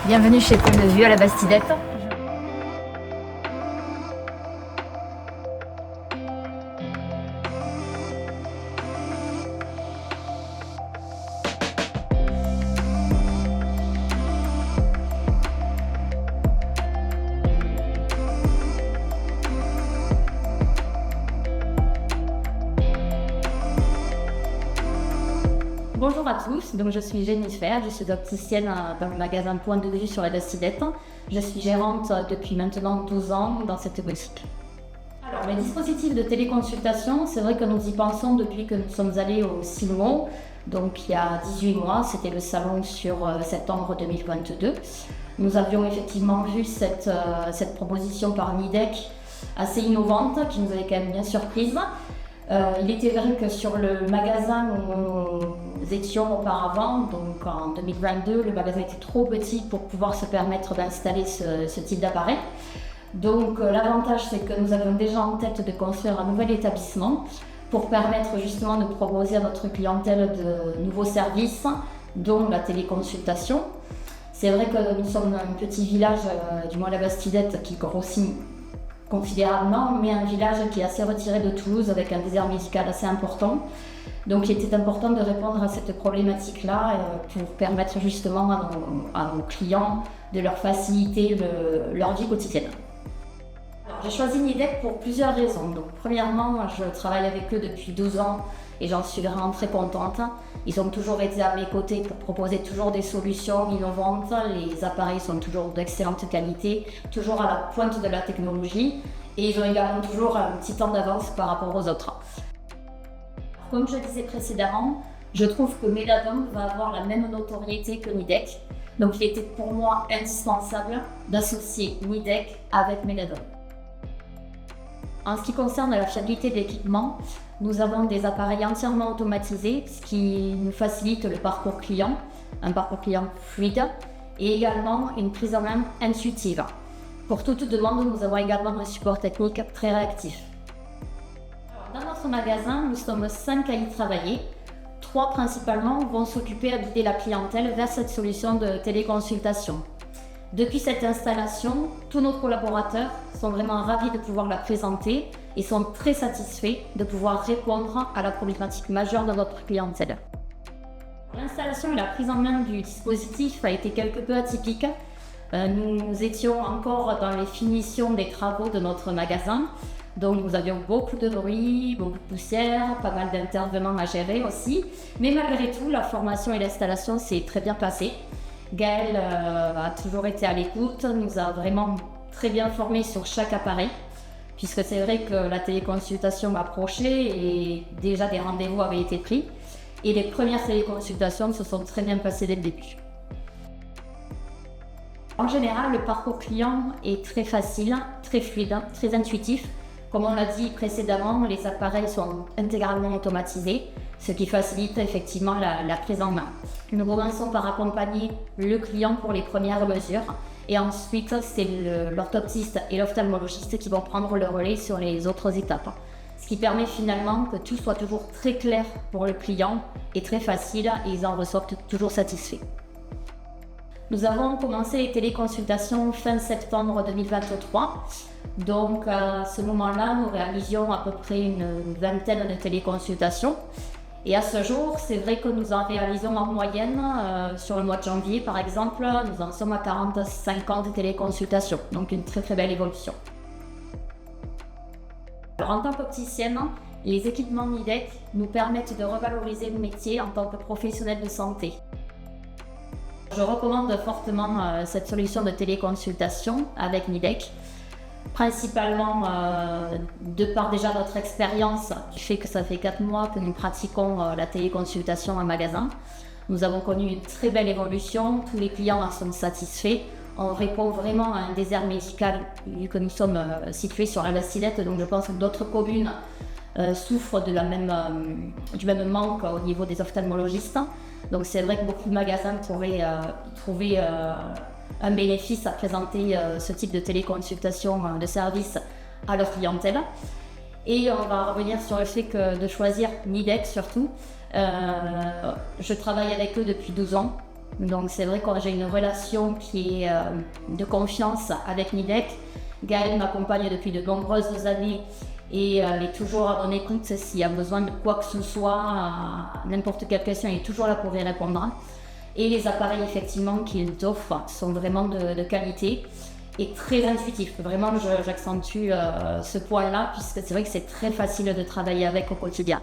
Bienvenue chez Point de Vue à la Bastidette. Bonjour à tous, donc je suis Jennifer, je suis opticienne dans le magasin Point de Vue sur la Bastidette. Je suis gérante depuis maintenant 12 ans dans cette boutique. Alors, les dispositifs de téléconsultation, c'est vrai que nous y pensons depuis que nous sommes allés au Silmo, donc il y a 18 mois, c'était le salon sur septembre 2022. Nous avions effectivement vu cette proposition par Nidec assez innovante qui nous avait quand même bien surprise. Il était vrai que sur le magasin où nous étions auparavant, donc en 2022, le magasin était trop petit pour pouvoir se permettre d'installer ce type d'appareil. Donc l'avantage, c'est que nous avions déjà en tête de construire un nouvel établissement pour permettre justement de proposer à notre clientèle de nouveaux services, dont la téléconsultation. C'est vrai que nous sommes un petit village, du moins la Bastidette, qui grossit considérablement, mais un village qui est assez retiré de Toulouse avec un désert médical assez important. Donc il était important de répondre à cette problématique-là pour permettre justement à nos clients de leur faciliter leur vie quotidienne. Alors, j'ai choisi Nidec pour plusieurs raisons. Donc, premièrement, je travaille avec eux depuis 12 ans et j'en suis vraiment très contente. Ils ont toujours été à mes côtés pour proposer toujours des solutions innovantes. Les appareils sont toujours d'excellente qualité, toujours à la pointe de la technologie et ils ont également toujours un petit temps d'avance par rapport aux autres. Comme je disais précédemment, je trouve que Meladom va avoir la même notoriété que Nidec. Donc il était pour moi indispensable d'associer Nidec avec Meladom. En ce qui concerne la fiabilité de l'équipement, nous avons des appareils entièrement automatisés, ce qui nous facilite le parcours client, un parcours client fluide et également une prise en main intuitive. Pour toute demande, nous avons également un support technique très réactif. Dans notre magasin, nous sommes 5 à y travailler. 3 principalement vont s'occuper à guider la clientèle vers cette solution de téléconsultation. Depuis cette installation, tous nos collaborateurs sont vraiment ravis de pouvoir la présenter et sont très satisfaits de pouvoir répondre à la problématique majeure de notre clientèle. L'installation et la prise en main du dispositif a été quelque peu atypique. Nous étions encore dans les finitions des travaux de notre magasin, donc nous avions beaucoup de bruit, beaucoup de poussière, pas mal d'intervenants à gérer aussi. Mais malgré tout, la formation et l'installation s'est très bien passée. Gaëlle a toujours été à l'écoute, nous a vraiment très bien formés sur chaque appareil, puisque c'est vrai que la téléconsultation approchait et déjà des rendez-vous avaient été pris. Et les premières téléconsultations se sont très bien passées dès le début. En général, le parcours client est très facile, très fluide, très intuitif. Comme on l'a dit précédemment, les appareils sont intégralement automatisés, ce qui facilite effectivement la prise en main. Nous commençons par accompagner le client pour les premières mesures et ensuite c'est l'orthoptiste et l'ophtalmologiste qui vont prendre le relais sur les autres étapes. Ce qui permet finalement que tout soit toujours très clair pour le client et très facile et ils en ressortent toujours satisfaits. Nous avons commencé les téléconsultations fin septembre 2023. Donc à ce moment-là, nous réalisions à peu près une vingtaine de téléconsultations. Et à ce jour, c'est vrai que nous en réalisons en moyenne, sur le mois de janvier par exemple, nous en sommes à 40-50 téléconsultations. Donc une très très belle évolution. Alors, en tant qu'opticienne, les équipements Nidec nous permettent de revaloriser le métier en tant que professionnel de santé. Je recommande fortement cette solution de téléconsultation avec Nidec, principalement de par déjà notre expérience qui fait que ça fait 4 mois que nous pratiquons la téléconsultation en magasin. Nous avons connu une très belle évolution, tous les clients en sont satisfaits. On répond vraiment à un désert médical vu que nous sommes situés sur la Bastidette, donc je pense que d'autres communes souffrent du même manque au niveau des ophtalmologistes. Donc c'est vrai que beaucoup de magasins pourraient trouver un bénéfice à présenter ce type de téléconsultation de service à leur clientèle. Et on va revenir sur le fait de choisir Nidec surtout. Je travaille avec eux depuis 12 ans. Donc c'est vrai que j'ai une relation qui est de confiance avec Nidec. Gaëlle m'accompagne depuis de nombreuses années et est toujours à mon écoute s'il y a besoin de quoi que ce soit, n'importe quelle question, il est toujours là pour y répondre. Et les appareils effectivement qu'ils offrent sont vraiment de qualité et très intuitifs. Vraiment, j'accentue ce point-là puisque c'est vrai que c'est très facile de travailler avec au quotidien.